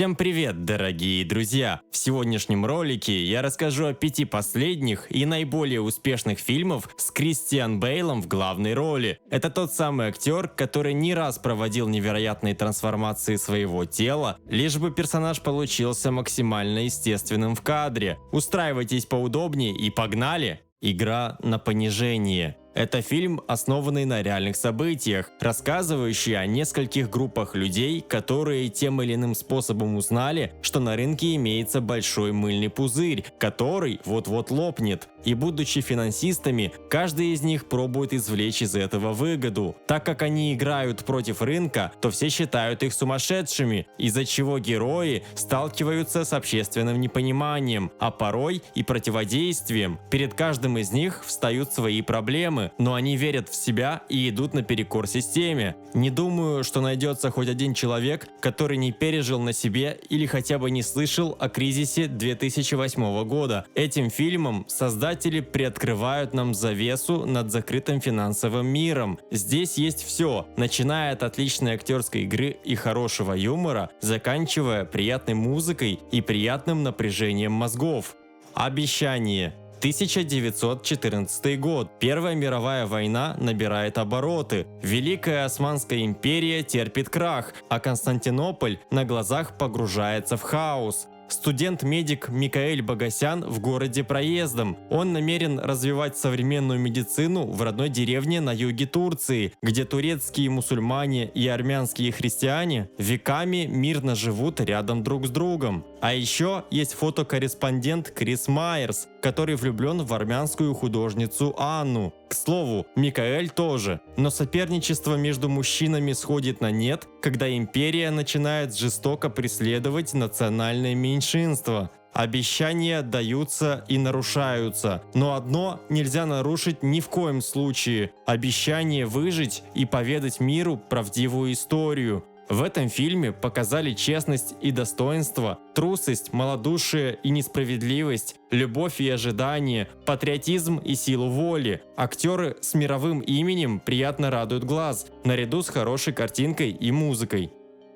Всем привет, дорогие друзья! В сегодняшнем ролике я расскажу о 5 последних и наиболее успешных фильмах с Кристиан Бейлом в главной роли. Это тот самый актер, который не раз проводил невероятные трансформации своего тела, лишь бы персонаж получился максимально естественным в кадре. Устраивайтесь поудобнее и погнали! Игра на понижение. Это фильм, основанный на реальных событиях, рассказывающий о нескольких группах людей, которые тем или иным способом узнали, что на рынке имеется большой мыльный пузырь, который вот-вот лопнет. И будучи финансистами, каждый из них пробует извлечь из этого выгоду. Так как они играют против рынка, то все считают их сумасшедшими, из-за чего герои сталкиваются с общественным непониманием, а порой и противодействием. Перед каждым из них встают свои проблемы, но они верят в себя и идут наперекор системе. Не думаю, что найдется хоть один человек, который не пережил на себе или хотя бы не слышал о кризисе 2008 года. Этим фильмом создатели приоткрывают нам завесу над закрытым финансовым миром. Здесь есть все, начиная от отличной актерской игры и хорошего юмора, заканчивая приятной музыкой и приятным напряжением мозгов. Обещание. 1914 год. Первая мировая война набирает обороты. Великая Османская империя терпит крах, а Константинополь на глазах погружается в хаос. Студент-медик Микаэль Богосян в городе проездом. Он намерен развивать современную медицину в родной деревне на юге Турции, где турецкие мусульмане и армянские христиане веками мирно живут рядом друг с другом. А еще есть фотокорреспондент Крис Майерс, который влюблен в армянскую художницу Анну. К слову, Микаэль тоже. Но соперничество между мужчинами сходит на нет, когда империя начинает жестоко преследовать национальное меньшинство. Обещания даются и нарушаются, но одно нельзя нарушить ни в коем случае – обещание выжить и поведать миру правдивую историю. В этом фильме показали честность и достоинство, трусость, малодушие и несправедливость, любовь и ожидание, патриотизм и силу воли. Актеры с мировым именем приятно радуют глаз, наряду с хорошей картинкой и музыкой.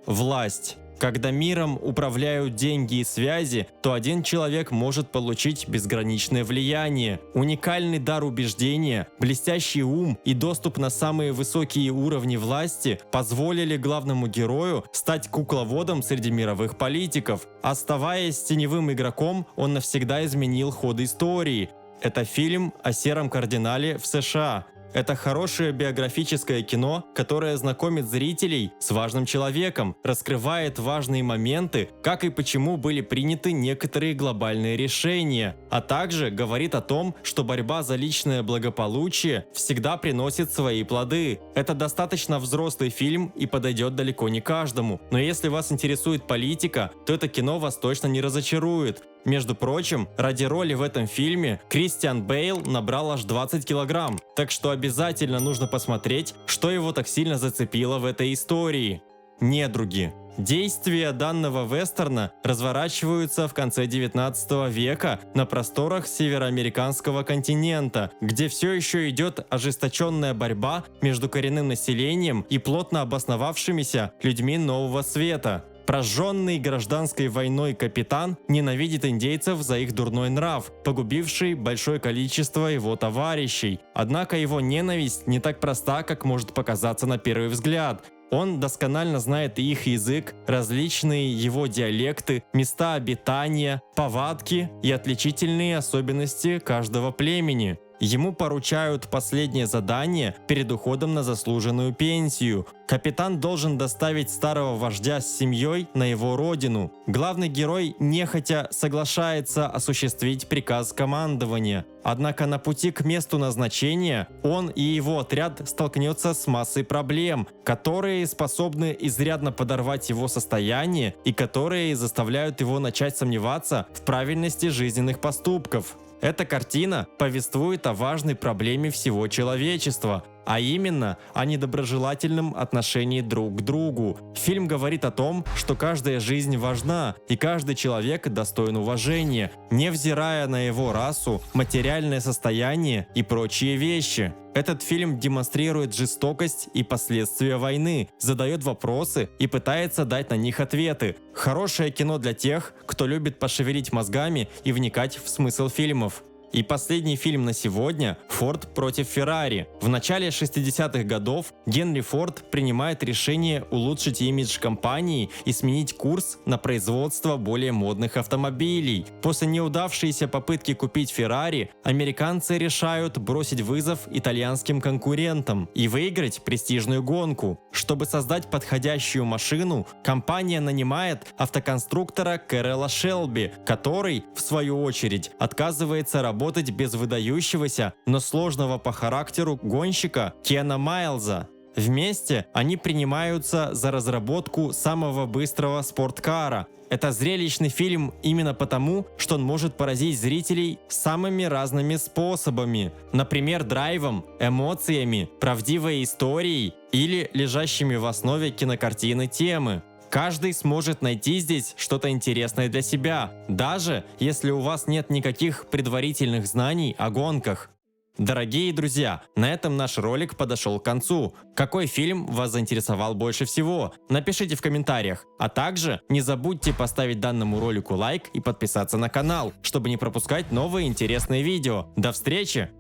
Власть. Когда миром управляют деньги и связи, то один человек может получить безграничное влияние, уникальный дар убеждения, блестящий ум и доступ на самые высокие уровни власти позволили главному герою стать кукловодом среди мировых политиков. Оставаясь теневым игроком, он навсегда изменил ход истории. Это фильм о сером кардинале в США. Это хорошее биографическое кино, которое знакомит зрителей с важным человеком, раскрывает важные моменты, как и почему были приняты некоторые глобальные решения, а также говорит о том, что борьба за личное благополучие всегда приносит свои плоды. Это достаточно взрослый фильм и подойдет далеко не каждому, но если вас интересует политика, то это кино вас точно не разочарует. Между прочим, ради роли в этом фильме Кристиан Бейл набрал аж 20 килограмм, так что обязательно нужно посмотреть, что его так сильно зацепило в этой истории. Недруги. Действия данного вестерна разворачиваются в конце 19 века на просторах североамериканского континента, где все еще идет ожесточенная борьба между коренным населением и плотно обосновавшимися людьми нового света. Прожженный гражданской войной капитан ненавидит индейцев за их дурной нрав, погубивший большое количество его товарищей. Однако его ненависть не так проста, как может показаться на первый взгляд. Он досконально знает их язык, различные его диалекты, места обитания, повадки и отличительные особенности каждого племени. Ему поручают последнее задание перед уходом на заслуженную пенсию. Капитан должен доставить старого вождя с семьей на его родину. Главный герой нехотя соглашается осуществить приказ командования. Однако на пути к месту назначения он и его отряд столкнется с массой проблем, которые способны изрядно подорвать его состояние и которые заставляют его начать сомневаться в правильности жизненных поступков. Эта картина повествует о важной проблеме всего человечества. а именно о недоброжелательном отношении друг к другу. Фильм говорит о том, что каждая жизнь важна, и каждый человек достоин уважения, невзирая на его расу, материальное состояние и прочие вещи. Этот фильм демонстрирует жестокость и последствия войны, задает вопросы и пытается дать на них ответы. Хорошее кино для тех, кто любит пошевелить мозгами и вникать в смысл фильмов. И последний фильм на сегодня – «Форд против Феррари». В начале 60-х годов Генри Форд принимает решение улучшить имидж компании и сменить курс на производство более модных автомобилей. После неудавшейся попытки купить Феррари, американцы решают бросить вызов итальянским конкурентам и выиграть престижную гонку. Чтобы создать подходящую машину, компания нанимает автоконструктора Кэрролла Шелби, который, в свою очередь, отказывается работать без выдающегося, но сложного по характеру гонщика Кена Майлза. Вместе они принимаются за разработку самого быстрого спорткара. Это зрелищный фильм именно потому, что он может поразить зрителей самыми разными способами. Например, драйвом, эмоциями, правдивой историей или лежащими в основе кинокартины темы. Каждый сможет найти здесь что-то интересное для себя, даже если у вас нет никаких предварительных знаний о гонках. Дорогие друзья, на этом наш ролик подошел к концу. Какой фильм вас заинтересовал больше всего? Напишите в комментариях. А также не забудьте поставить данному ролику лайк и подписаться на канал, чтобы не пропускать новые интересные видео. До встречи!